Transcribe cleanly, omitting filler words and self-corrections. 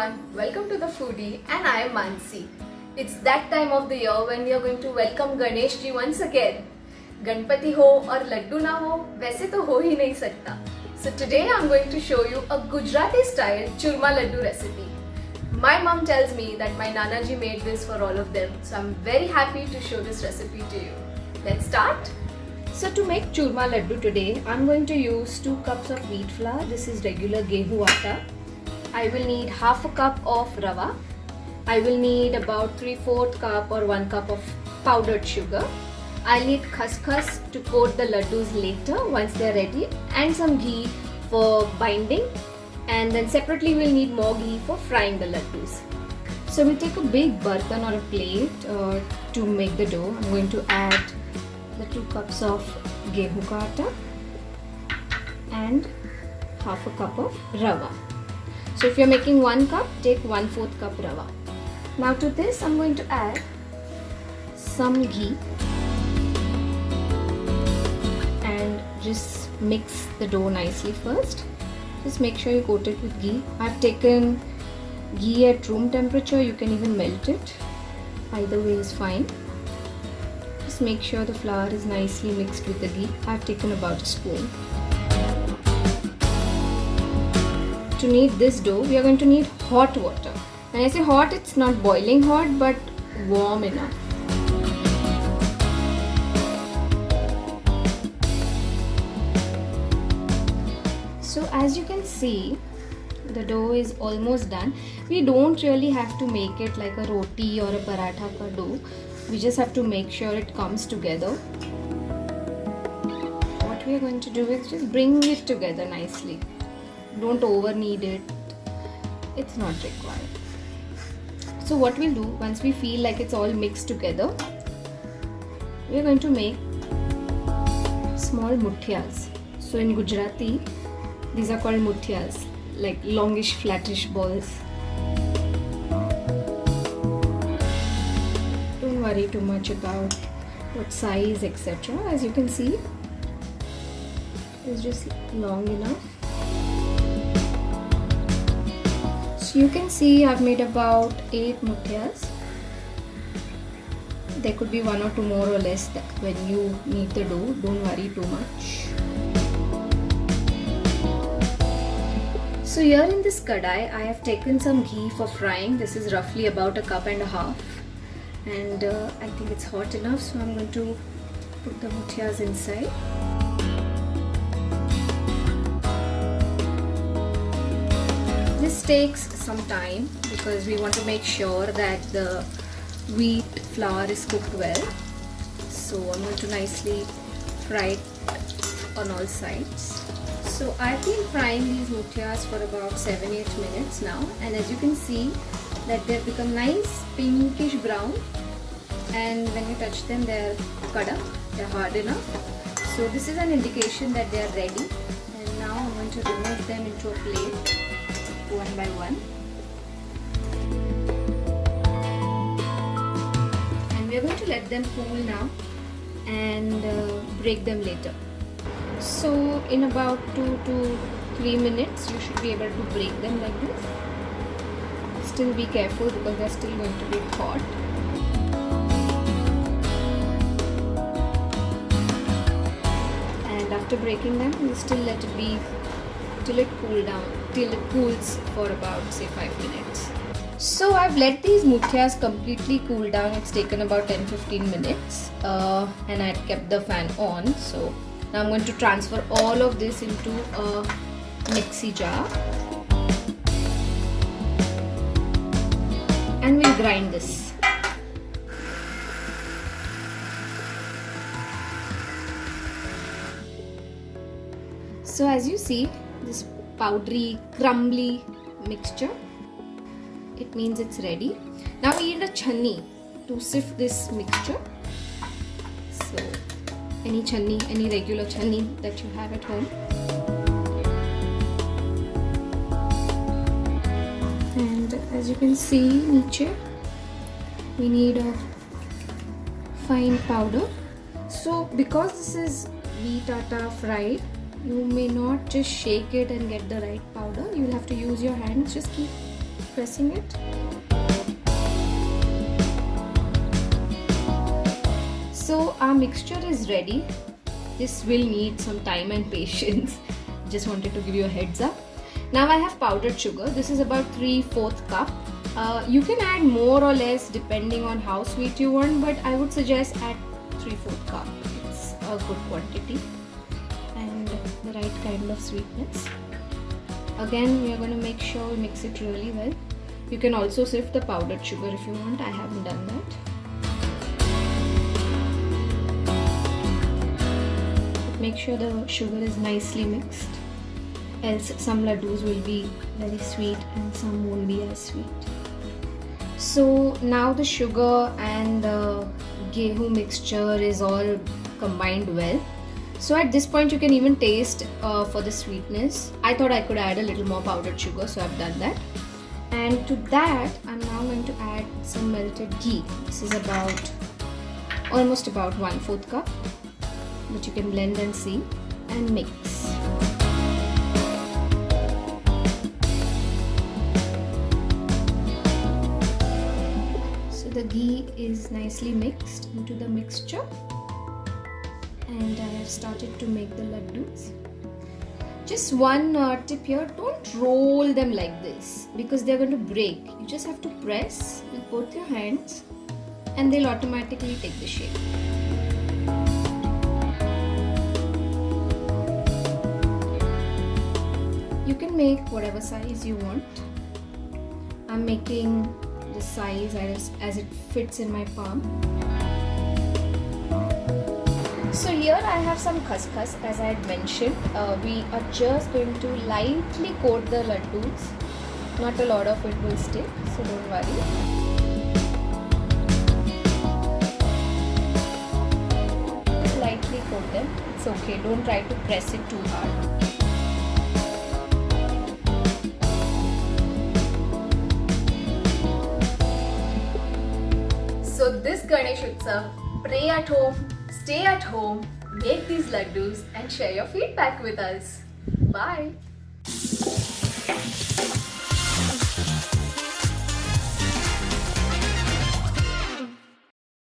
everyone, welcome to the Foodie and I am Mansi. It's that time of the year when we are going to welcome Ganesh ji once again. Ganpati ho or Laddu na ho, वैसे तो हो ही नहीं सकता. So today I'm going to show you a Gujarati style Churma Laddu recipe. My mom tells me that my Nana ji made this for all of them, so I'm very happy to show this recipe to you. Let's start. So to make Churma Laddu today, I'm going to use 2 cups of wheat flour. This is regular gehu atta. I will need half a cup of rava. I will need about 3/4 cup or 1 cup of powdered sugar. I'll need khaskhas to coat the laddus later once they're ready, and some ghee for binding, and then separately we'll need more ghee for frying the laddus. So we'll take a big bartan or a plate to make the dough. I'm going to add the 2 cups of gehu ka atta and half a cup of rava. So if you're making 1 cup, take 1/4 cup rava. Now to this I'm going to add some ghee and just mix the dough nicely first. Just make sure you coat it with ghee. I've taken ghee at room temperature. You can even melt it. Either way is fine. Just make sure the flour is nicely mixed with the ghee. I've taken about a spoon. To knead this dough, we are going to need hot water. When I say hot, it's not boiling hot, but warm enough. So as you can see, the dough is almost done. We don't really have to make it like a roti or a paratha ka dough. We just have to make sure it comes together. What we are going to do is just bring it together nicely. Don't over knead it. It's not required. So what we'll do, once we feel like it's all mixed together, we're going to make small muthias. So in Gujarati, these are called muthias, like longish flattish balls. Don't worry too much about what size, etc. As you can see, it's just long enough. So you can see I've made about 8 muthias. There could be 1 or 2 more or less when you knead the dough. Don't worry too much. So here in this kadai, I have taken some ghee for frying. This is roughly about 1.5 cups. And I think it's hot enough, so I'm going to put the muthias inside. This takes some time because we want to make sure that the wheat flour is cooked well. So I'm going to nicely fry it on all sides. So I've been frying these muthias for about 7-8 minutes now, and as you can see that they've become nice pinkish brown, and when you touch them they're kadak, they're hard enough. So this is an indication that they are ready, and now I'm going to remove them into a plate one by one, and we are going to let them cool now and break them later. So in about 2 to 3 minutes you should be able to break them like this. Still be careful because they're still going to be hot. And after breaking them, you still let it be till it cools for about say 5 minutes. So I've let these muthias completely cool down. It's taken about 10-15 minutes and I've kept the fan on. So now I'm going to transfer all of this into a mixie jar and we'll grind this. So as you see, this powdery, crumbly mixture, it means it's ready. Now we need a chhanni to sift this mixture. So any chhanni, any regular chhanni that you have at home. And as you can see, niche we need a fine powder. So because this is wheat atta fried, you may not just shake it and get the right powder. You'll have to use your hands. Just keep pressing it. So our mixture is ready. This will need some time and patience. Just wanted to give you a heads up. Now I have powdered sugar. This is about 3/4 cup. You can add more or less depending on how sweet you want, but I would suggest add 3/4 cup. It's a good quantity and the right kind of sweetness. Again, we are going to make sure we mix it really well. You can also sift the powdered sugar if you want. I haven't done that. But make sure the sugar is nicely mixed, else some laddus will be very sweet and some won't be as sweet. So now the sugar and the gehu mixture is all combined well. So at this point you can even taste for the sweetness. I thought I could add a little more powdered sugar, so I've done that. And to that I'm now going to add some melted ghee. This is almost about 1/4 cup, but you can blend and see and mix. So the ghee is nicely mixed into the mixture, and I have started to make the laddus. Just one tip here, don't roll them like this because they're going to break. You just have to press with both your hands and they'll automatically take the shape. You can make whatever size you want. I'm making the size as it fits in my palm. So here I have some khaskhas, as I had mentioned. We are just going to lightly coat the laddus. Not a lot of it will stick, so don't worry. Just lightly coat them. It's okay. Don't try to press it too hard. So this Ganesh Utsav, pray at home, stay at home, make these laddus and share your feedback with us. Bye.